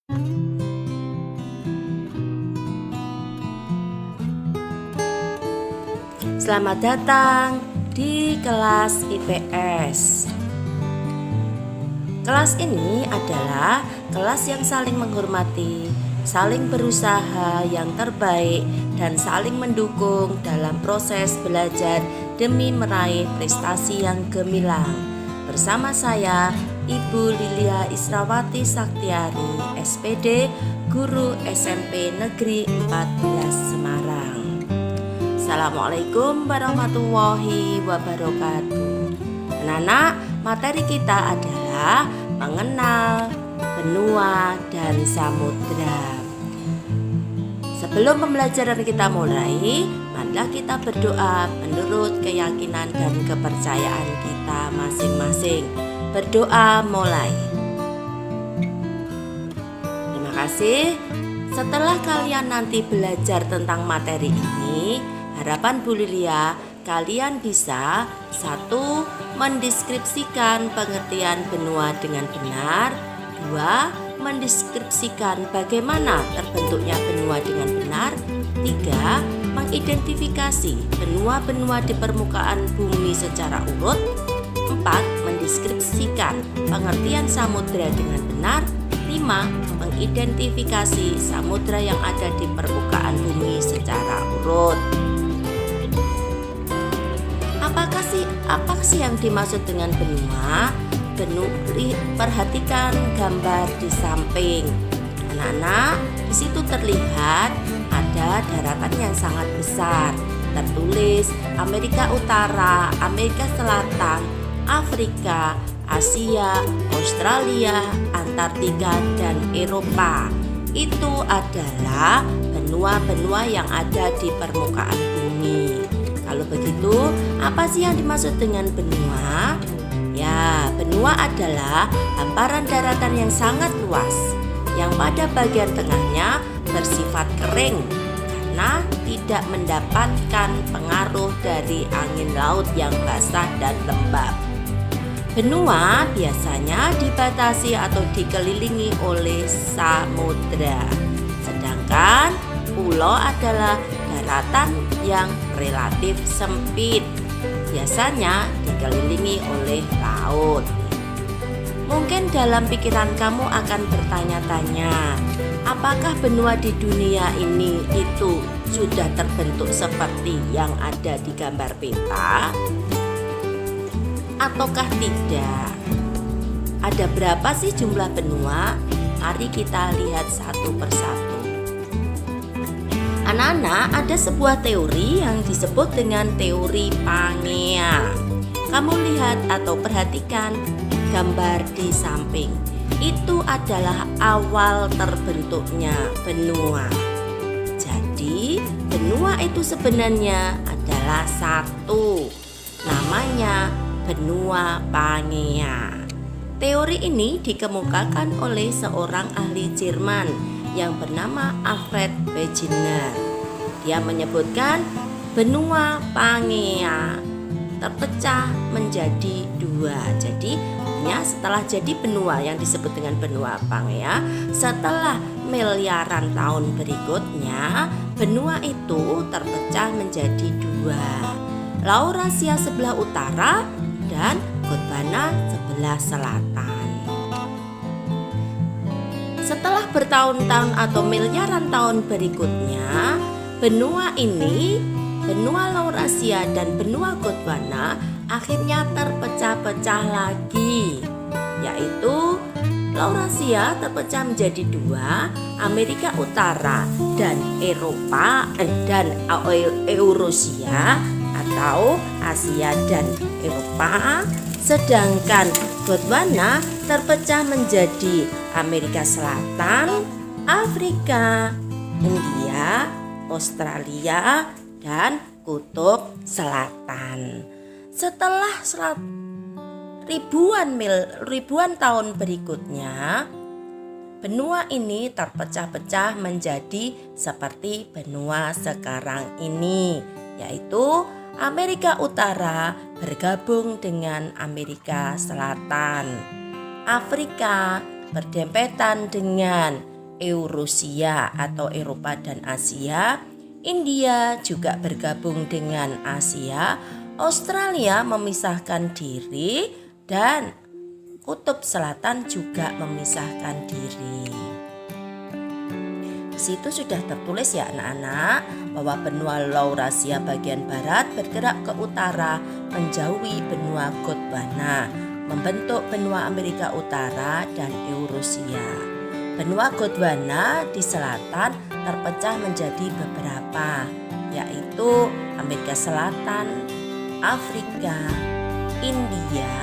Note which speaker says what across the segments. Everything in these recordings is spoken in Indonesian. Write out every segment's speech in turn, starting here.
Speaker 1: Selamat datang di kelas IPS. Kelas ini adalah kelas yang saling menghormati, saling berusaha yang terbaik, dan saling mendukung dalam proses belajar demi meraih prestasi yang gemilang. Bersama saya, Ibu Lilia Israwati Saktiari, SPD, Guru SMP Negeri 14 Semarang. Assalamualaikum warahmatullahi wabarakatuh. Anak-anak, materi kita adalah mengenal benua dan samudra. Sebelum pembelajaran kita mulai, marilah kita berdoa menurut keyakinan dan kepercayaan kita masing-masing. Berdoa mulai. Terima kasih. Setelah kalian nanti belajar tentang materi ini, harapan Bu Lilia, kalian bisa 1. Mendeskripsikan pengertian benua dengan benar. 2. Mendeskripsikan bagaimana terbentuknya benua dengan benar. 3. Mengidentifikasi benua-benua di permukaan bumi secara urut. 4. Mendeskripsikan pengertian samudra dengan benar. 5. Mengidentifikasi samudra yang ada di permukaan bumi secara urut. Apa sih yang dimaksud dengan benua? Perhatikan gambar di samping. Anak-anak, di situ terlihat ada daratan yang sangat besar. Tertulis Amerika Utara, Amerika Selatan, Afrika, Asia, Australia, Antartika, dan Eropa. Itu adalah benua-benua yang ada di permukaan bumi. Kalau begitu, apa sih yang dimaksud dengan benua? Ya, benua adalah hamparan daratan yang sangat luas, yang pada bagian tengahnya bersifat kering karena tidak mendapatkan pengaruh dari angin laut yang basah dan lembab. Benua biasanya dibatasi atau dikelilingi oleh samudra, sedangkan pulau adalah daratan yang relatif sempit, biasanya dikelilingi oleh laut. Mungkin dalam pikiran kamu akan bertanya-tanya, apakah benua di dunia ini itu sudah terbentuk seperti yang ada di gambar peta? Ataukah tidak? Ada berapa sih jumlah benua? Mari kita lihat satu persatu. Anak-anak, ada sebuah teori yang disebut dengan teori Pangea. Kamu lihat atau perhatikan gambar di samping. Itu adalah awal terbentuknya benua. Jadi, benua itu sebenarnya adalah satu. Namanya benua Pangea. Teori ini dikemukakan oleh seorang ahli Jerman yang bernama Alfred Wegener. Dia menyebutkan benua Pangea terpecah menjadi dua. Jadi setelah jadi benua yang disebut dengan benua Pangea, setelah miliaran tahun berikutnya, benua itu terpecah menjadi dua. Laurasia sebelah utara dan Gondwana sebelah selatan. Setelah bertahun-tahun atau miliaran tahun berikutnya, benua ini, benua Laurasia dan benua Gondwana akhirnya terpecah-pecah lagi, yaitu Laurasia terpecah menjadi dua, Amerika Utara dan Eropa dan Eurasia atau Asia dan Eropa, sedangkan Gondwana terpecah menjadi Amerika Selatan, Afrika, India, Australia, dan Kutub Selatan. Setelah ribuan tahun berikutnya, benua ini terpecah-pecah menjadi seperti benua sekarang ini, yaitu Amerika Utara bergabung dengan Amerika Selatan. Afrika berdempetan dengan Eurasia atau Eropa dan Asia. India juga bergabung dengan Asia. Australia memisahkan diri dan Kutub Selatan juga memisahkan diri. Di situ sudah tertulis ya anak-anak bahwa benua Laurasia bagian barat bergerak ke utara menjauhi benua Gondwana, membentuk benua Amerika Utara dan Eurasia. Benua Gondwana di selatan terpecah menjadi beberapa, yaitu Amerika Selatan, Afrika, India,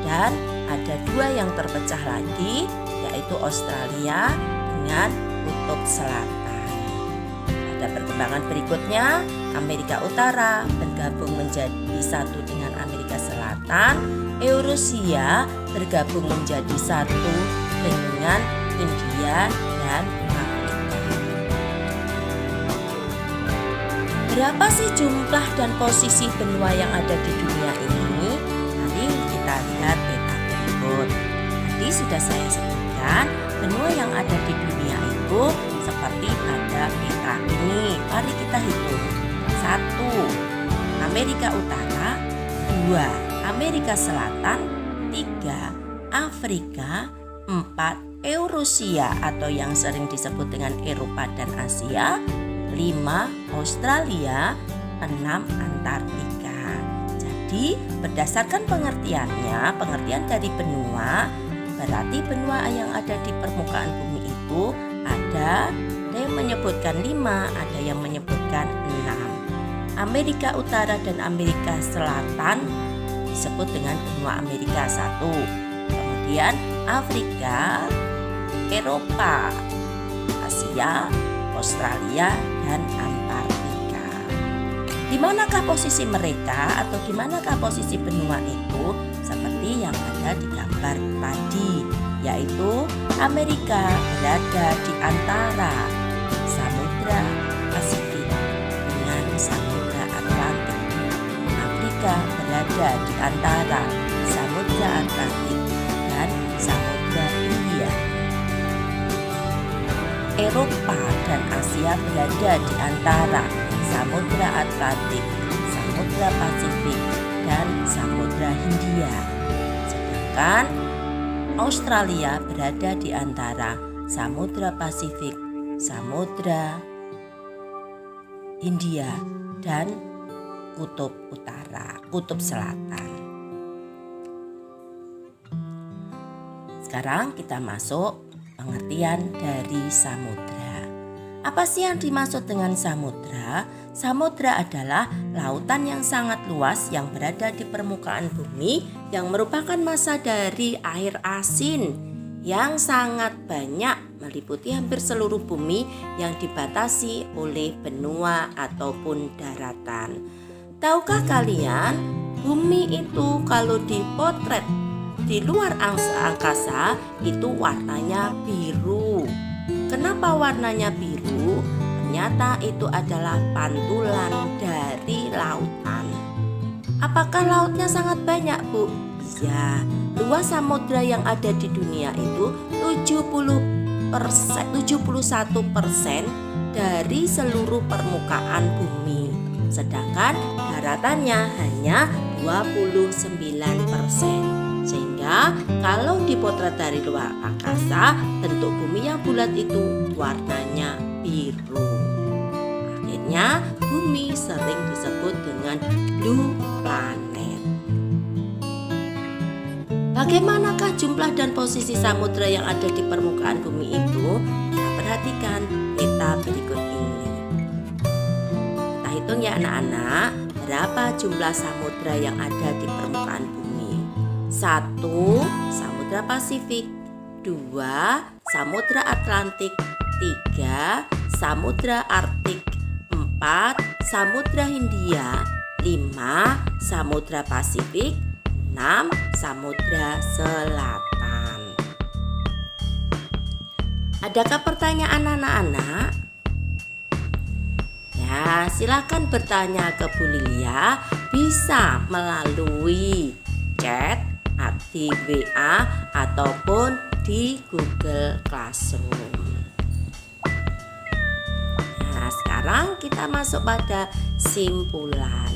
Speaker 1: dan ada dua yang terpecah lagi, yaitu Australia dengan Kutub Selatan. Pada perkembangan berikutnya, Amerika Utara bergabung menjadi satu dengan Amerika Selatan, Eurasia bergabung menjadi satu dengan India dan Afrika. Berapa sih jumlah dan posisi benua yang ada di dunia ini? Mari kita lihat peta berikut. Tadi sudah saya sebutkan, benua yang ada di dunia itu seperti pada peta ini. Mari kita hitung. 1. Amerika Utara, 2. Amerika Selatan, 3. Afrika, 4. Eurasia atau yang sering disebut dengan Eropa dan Asia, 5. Australia, 6. Antartika. Jadi berdasarkan pengertian dari benua, berarti benua yang ada di permukaan bumi itu ada yang menyebutkan 5, ada yang menyebutkan 6. Amerika Utara dan Amerika Selatan disebut dengan benua Amerika 1. Kemudian Afrika, Eropa, Asia, Australia, dan Antartika. Di manakah posisi mereka atau di manakah posisi benua itu? Seperti yang ada di gambar tadi, yaitu Amerika berada di antara Samudra Pasifik dengan Samudra Atlantik. Afrika berada di antara Samudra Atlantik dan Samudra Hindia. Eropa dan Asia berada di antara Samudra Atlantik, Samudra Pasifik, dan Samudra Hindia. Sedangkan Australia berada di antara Samudra Pasifik, Samudra Hindia, dan Kutub Utara, Kutub Selatan. Sekarang kita masuk pengertian dari samudra. Apa sih yang dimaksud dengan samudra? Samudra adalah lautan yang sangat luas yang berada di permukaan bumi yang merupakan massa dari air asin yang sangat banyak meliputi hampir seluruh bumi yang dibatasi oleh benua ataupun daratan. Tahukah kalian, bumi itu kalau dipotret di luar angkasa itu warnanya biru. Kenapa warnanya biru? Ternyata itu adalah pantulan dari lautan. Apakah lautnya sangat banyak, Bu? Iya, luas samudra yang ada di dunia itu 71% dari seluruh permukaan bumi. Sedangkan daratannya hanya 29%. Sehingga kalau dipotret dari luar angkasa, bentuk bumi yang bulat itu warnanya biru. Akhirnya bumi sering disebut dengan blue planet. Bagaimanakah jumlah dan posisi samudra yang ada di permukaan bumi itu? Kita perhatikan peta berikut ini. Kita hitung ya anak-anak, berapa jumlah samudra yang ada di permukaan bumi. 1. Samudra Pasifik, 2. Samudra Atlantik, 3. Samudra Arktik, 4. Samudra Hindia, 5. Samudra Pasifik, 6. Samudra Selatan. Adakah pertanyaan anak-anak? Ya, silakan bertanya ke Bu Lilia, bisa melalui chat di WA ataupun di Google Classroom. sekarang kita masuk pada simpulan.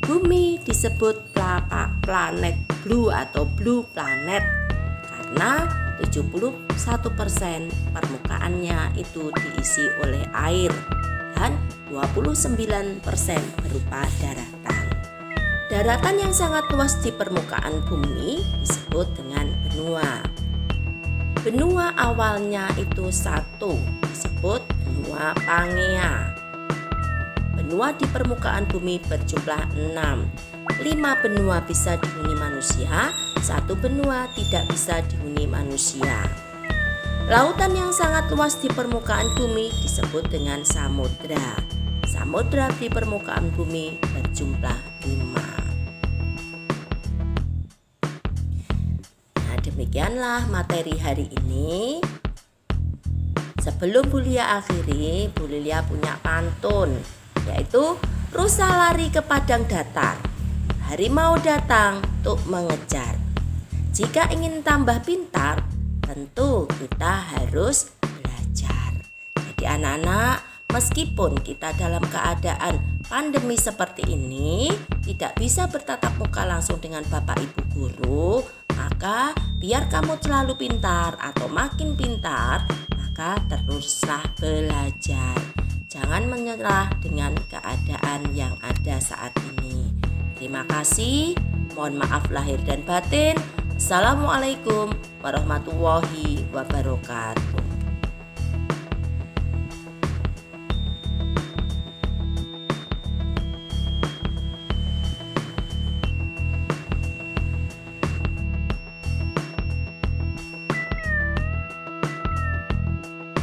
Speaker 1: Bumi disebut planet blue atau blue planet karena 71% permukaannya itu diisi oleh air dan 29% berupa daratan. Daratan yang sangat luas di permukaan bumi disebut dengan benua. Benua awalnya itu satu, disebut benua Pangea. Benua di permukaan bumi berjumlah 6. 5 benua bisa dihuni manusia, 1 benua tidak bisa dihuni manusia. Lautan yang sangat luas di permukaan bumi disebut dengan samudra. Samudra di permukaan bumi berjumlah 5. Nah, demikianlah materi hari ini. Sebelum Bu Lia akhiri, Bu Lia punya pantun, yaitu rusa lari ke padang datar, harimau datang untuk mengejar. Jika ingin tambah pintar, tentu kita harus belajar. Jadi anak-anak, meskipun kita dalam keadaan pandemi seperti ini tidak bisa bertatap muka langsung dengan Bapak Ibu guru, maka biar kamu selalu pintar atau makin pintar, maka teruslah belajar. Jangan menyerah dengan keadaan yang ada saat ini. Terima kasih. Mohon maaf lahir dan batin. Assalamualaikum warahmatullahi wabarakatuh.